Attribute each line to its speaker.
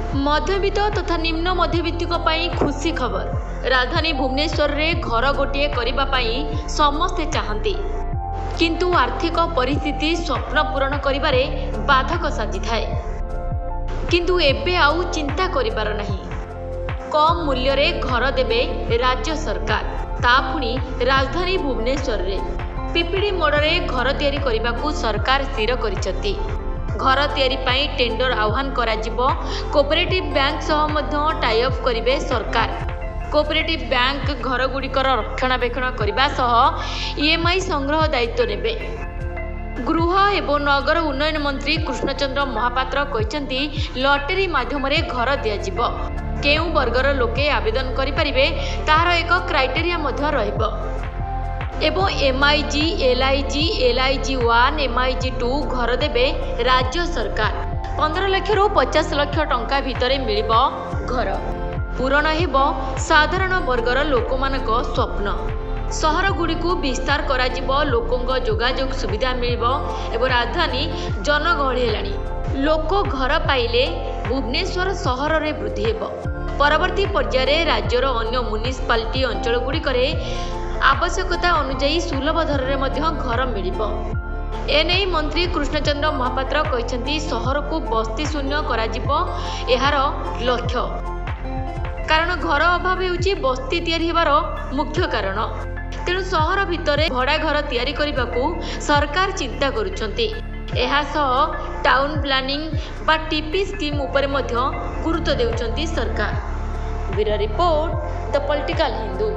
Speaker 1: मध्यवित्त तथा निम्न मध्यवित्तिक खुशी खबर। राजधानी भुवनेश्वर रे घर गोटे करने समस्ते चाहती, किंतु आर्थिक परिस्थिति स्वप्न पूरण करिबारे बाधक साजी थाए। किंतु एबे आउ चिंता करिबार नहीं। कम मूल्य रे घर देबे राज्य सरकार, ता पुणी राजधानी भुवनेश्वर रे पीपीडी मोड़ रे घर तैयारी करने सरकार स्थिर करिसथि। घर तैयारी पाई टेंडर आह्वान कराजिबो। कोऑपरेटिव बैंक सह मध्य टाई अप करिवे सरकार। कोऑपरेटिव बैंक घर गुड़िकर रक्षणाबेक्षण करने सह ईएमआई संग्रह दायित्व नेबे। गृह एवं नगर उन्नयन मंत्री कृष्णचंद्र महापात्र कहते लॉटरी माध्यम रे घर दियाजिबो। केउ वर्गर लोके आवेदन करिपारिबे तार एक क्राइटेरिया मध्य रहिबो। एवं एमआईजी, एलआईजी, एलआईजी 1, एमआईजी 2 घर देबे राज्य सरकार। 15 लाख रु 50 लाख टंका भितरे मिलिबो घर। पूरण हेबो साधारण वर्गर लोकमानक स्वप्न। सहर गुड़िकु विस्तार कराजिबो, लोकोंक जोगाजोग सुविधा मिलिबो एवं राजधानी जनगहଳି हेलाणी। लोक घर पाइले भुवनेश्वर सहर रे वृद्धि हेबो। परवर्ती पर्याय राज्यर अन्य म्युनिसिपालिटी अंचल गुड़िकरे आवश्यकता अनुଯାयी सुलभ दर रे मध्य घर मिलिबो। एने मंत्री कृष्णचंद्र महापात्र कहते सहर को बस्ती शून्य कराजिबो एहार लक्ष्य। कारण घर अभाव हेउची बस्ती तैयारी हेबार मुख्य कारण। तेणु सहर भितर भड़ा घर तैयारी करने सरकार चिंता करुछंती। एहा सह टाउन प्लानिंग बा टीपी स्कीम उपरे मध्य गुरुत्व देउछंती सरकार। Bureau report, the political Hindu.